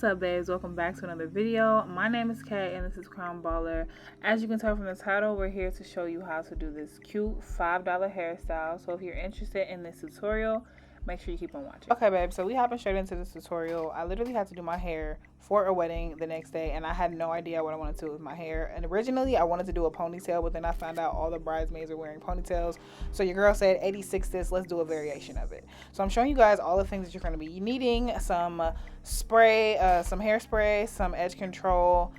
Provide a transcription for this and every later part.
up, babes? Welcome back to another video. My name is Kay and this is Crown Baller. As you can tell from the title, we're here to show you how to do this cute $5 hairstyle. So if you're interested in this tutorial, make sure you keep on watching. Okay, babe, so we hopping straight into this tutorial. I literally had to do my hair for a wedding the next day, and I had no idea what I wanted to do with my hair. And originally, I wanted to do a ponytail, but then I found out all the bridesmaids are wearing ponytails. So your girl said, 86 this, let's do a variation of it. So I'm showing you guys all the things that you're going to be needing. Some spray, some hairspray, some edge control,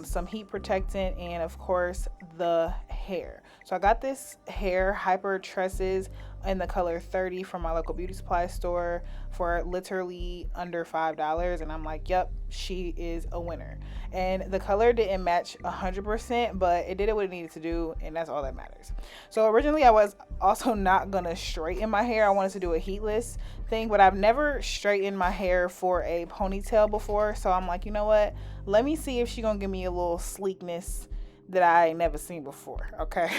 some heat protectant, and of course the hair. So I got this hair hyper tresses in the color 30 from my local beauty supply store for literally under $5, and I'm like, yep, she is a winner. And the color didn't match 100%, but it did what it needed to do, and that's all that matters. So originally I was also not gonna straighten my hair. I wanted to do a heatless thing, but I've never straightened my hair for a ponytail before, so I'm like, you know what, let me see if she's gonna give me a little sleekness that I ain't never seen before. Okay.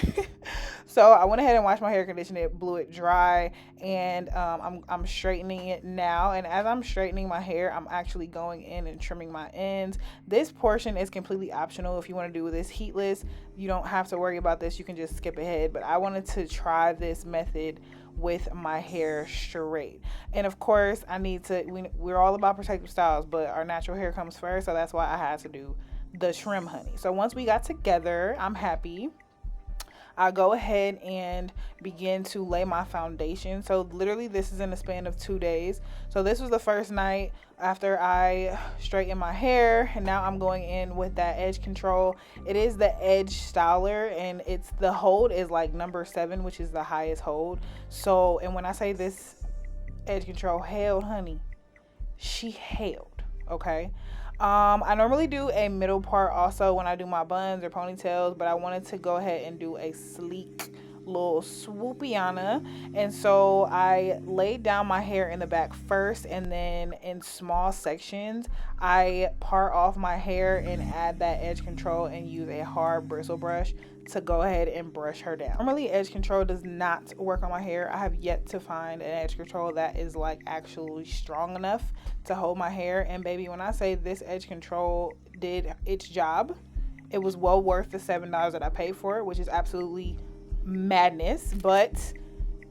So I went ahead and washed my hair, conditioned it, blew it dry, and I'm straightening it now. And as I'm straightening my hair, I'm actually going in and trimming my ends. This portion is completely optional. If you want to do this heatless, you don't have to worry about this. You can just skip ahead, but I wanted to try this method with my hair straight. And of course I need to, we're all about protective styles, but our natural hair comes first, so that's why I had to do the trim, honey. So once we got together, I'm happy. I go ahead and begin to lay my foundation. So literally this is in the span of 2 days. So this was the first night after I straightened my hair, and now I'm going in with that edge control. It is the edge styler, and it's the hold is like number 7, which is the highest hold. So, and when I say this edge control held, honey, she held. Okay. I normally do a middle part also when I do my buns or ponytails, but I wanted to go ahead and do a sleek little swoopiana, and so I laid down my hair in the back first, and then in small sections I part off my hair and add that edge control and use a hard bristle brush to go ahead and brush her down. Normally edge control does not work on my hair. I have yet to find an edge control that is like actually strong enough to hold my hair, and baby, when I say this edge control did its job, it was well worth the $7 that I paid for it, which is absolutely madness, but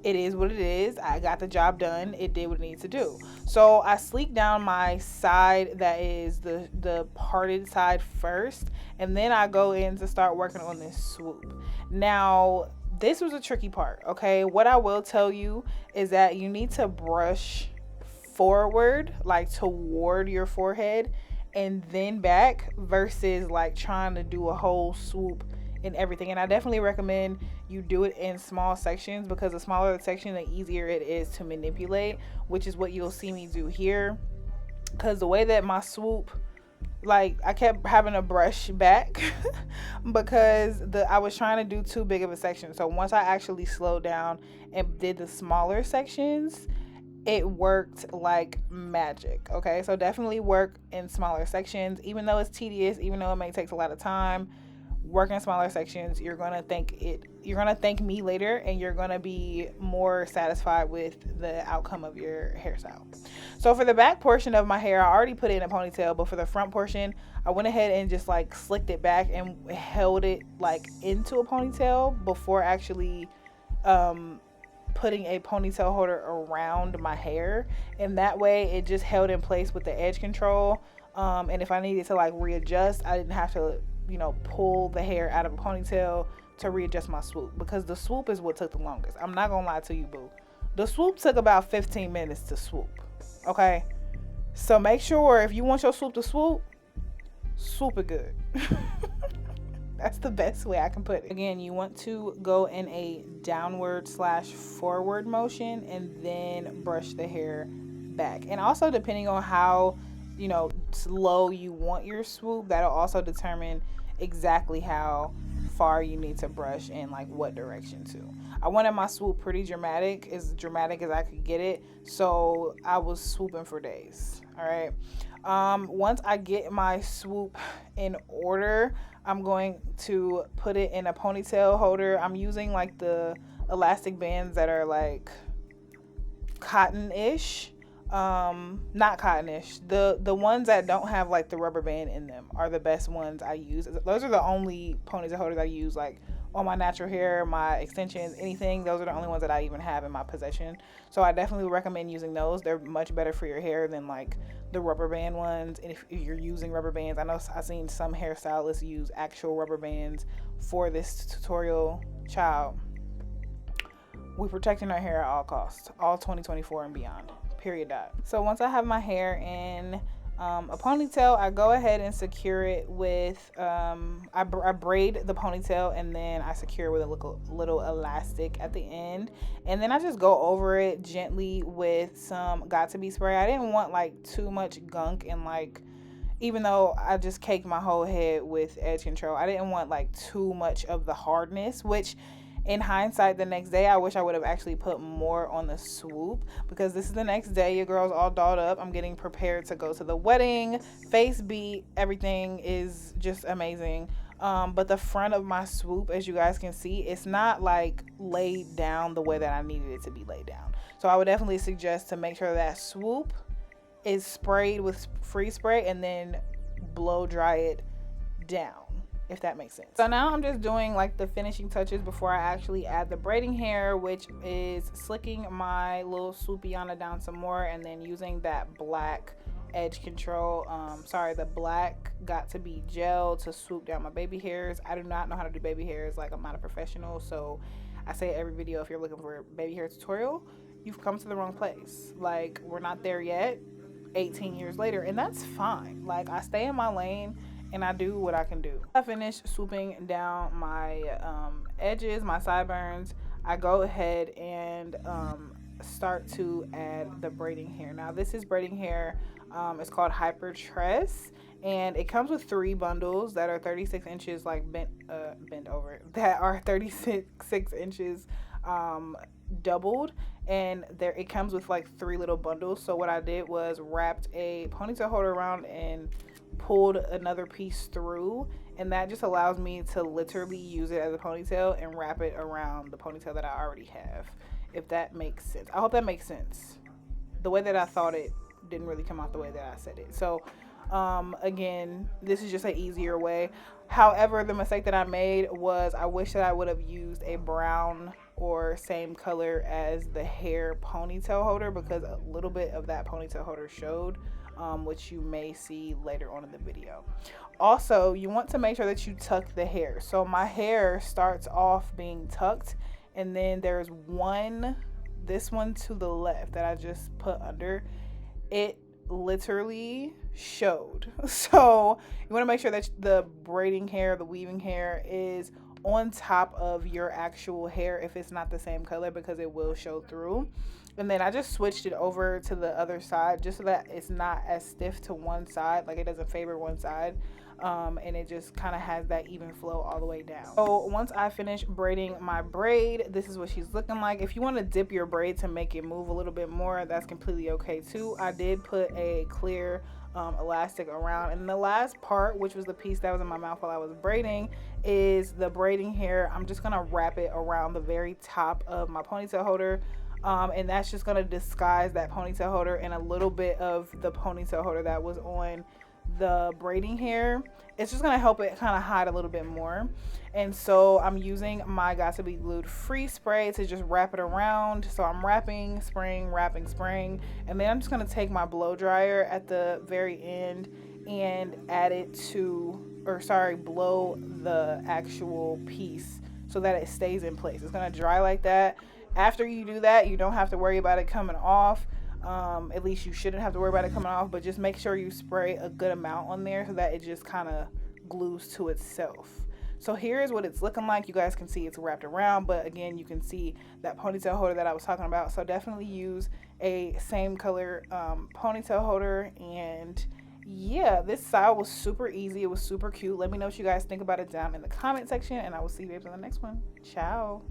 it is what it is. I got the job done. It did what it needs to do. So I sleek down my side, that is the parted side first, and then I go in to start working on this swoop. Now this was a tricky part. Okay, what I will tell you is that you need to brush forward, like toward your forehead, and then back, versus like trying to do a whole swoop and everything. And I definitely recommend you do it in small sections, because the smaller the section, the easier it is to manipulate, which is what you'll see me do here. Because the way that my swoop, like, I kept having to brush back because I was trying to do too big of a section. So once I actually slowed down and did the smaller sections, it worked like magic. Okay, so definitely work in smaller sections, even though it's tedious, even though it may take a lot of time. Work in smaller sections. You're gonna thank me later, and you're gonna be more satisfied with the outcome of your hairstyle. So for the back portion of my hair, I already put it in a ponytail, but for the front portion, I went ahead and just like slicked it back and held it like into a ponytail before actually putting a ponytail holder around my hair, and that way it just held in place with the edge control. And if I needed to like readjust, I didn't have to, you know, pull the hair out of a ponytail to readjust my swoop, because the swoop is what took the longest. I'm not gonna lie to you, boo. The swoop took about 15 minutes to swoop. Okay, so make sure if you want your swoop to swoop it good. That's the best way I can put it. Again, you want to go in a downward/forward motion and then brush the hair back. And also, depending on how, you know, slow you want your swoop, that'll also determine exactly how far you need to brush and like what direction to. I wanted my swoop pretty dramatic, as dramatic as I could get it, so I was swooping for days. All right. Once I get my swoop in order, I'm going to put it in a ponytail holder. I'm using like the elastic bands that are like cotton-ish. not cottonish. The ones that don't have like the rubber band in them are the best ones I use. Those are the only ponytail holders I use, like on my natural hair, my extensions, anything. Those are the only ones that I even have in my possession. So I definitely recommend using those. They're much better for your hair than like the rubber band ones. And if you're using rubber bands, I know I've seen some hairstylists use actual rubber bands for this tutorial. Child, we're protecting our hair at all costs, all 2024 and beyond. Period. So once I have my hair in a ponytail, I go ahead and secure it with I braid the ponytail, and then I secure it with a little elastic at the end, and then I just go over it gently with some got2b spray. I didn't want like too much gunk, and like, even though I just caked my whole head with edge control, I didn't want like too much of the hardness, which in hindsight, the next day, I wish I would have actually put more on the swoop, because this is the next day. Your girl's all dolled up. I'm getting prepared to go to the wedding. Face beat. Everything is just amazing. But the front of my swoop, as you guys can see, it's not like laid down the way that I needed it to be laid down. So I would definitely suggest to make sure that swoop is sprayed with free spray and then blow dry it down, if that makes sense. So now I'm just doing like the finishing touches before I actually add the braiding hair, which is slicking my little swoopiana down some more, and then using that black edge control, the black got2b gel to swoop down my baby hairs. I do not know how to do baby hairs. Like, I'm not a professional, so I say every video, if you're looking for a baby hair tutorial, you've come to the wrong place. Like, we're not there yet 18 years later, and that's fine. Like, I stay in my lane and I do what I can do. I finish swooping down my edges, my sideburns. I go ahead and start to add the braiding hair. Now this is braiding hair. It's called Hyper Tress, and it comes with 3 bundles that are 36 inches, like bent over, that are 36 inches doubled, and it comes with like 3 little bundles. So what I did was wrapped a ponytail holder around and pulled another piece through, and that just allows me to literally use it as a ponytail and wrap it around the ponytail that I already have, if that makes sense. I hope that makes sense. The way that I thought it didn't really come out the way that I said it. So again, this is just an easier way. However, the mistake that I made was I wish that I would have used a brown or same color as the hair ponytail holder, because a little bit of that ponytail holder showed, which you may see later on in the video. Also, you want to make sure that you tuck the hair. So my hair starts off being tucked, and then there's this one to the left that I just put under. It literally showed. So you want to make sure that the braiding hair, the weaving hair, is on top of your actual hair if it's not the same color, because it will show through. And then I just switched it over to the other side just so that it's not as stiff to one side, like it doesn't favor one side, and it just kind of has that even flow all the way down. So once I finish braiding my braid, this is what she's looking like. If you want to dip your braid to make it move a little bit more, that's completely okay too. I did put a clear elastic around, and the last part, which was the piece that was in my mouth while I was braiding, is the braiding hair. I'm just gonna wrap it around the very top of my ponytail holder, and that's just gonna disguise that ponytail holder and a little bit of the ponytail holder that was on the braiding hair. It's just gonna help it kind of hide a little bit more. And so I'm using my got2b glued free spray to just wrap it around. So I'm wrapping, spraying, wrapping, spraying, and then I'm just gonna take my blow dryer at the very end and add it to, blow the actual piece so that it stays in place. It's gonna dry like that. After you do that, you don't have to worry about it coming off. At least you shouldn't have to worry about it coming off, but just make sure you spray a good amount on there so that it just kind of glues to itself. So here's what it's looking like. You guys can see it's wrapped around, but again, you can see that ponytail holder that I was talking about. So definitely use a same color ponytail holder. And yeah, this style was super easy. It was super cute. Let me know what you guys think about it down in the comment section, and I will see you babes on the next one. Ciao.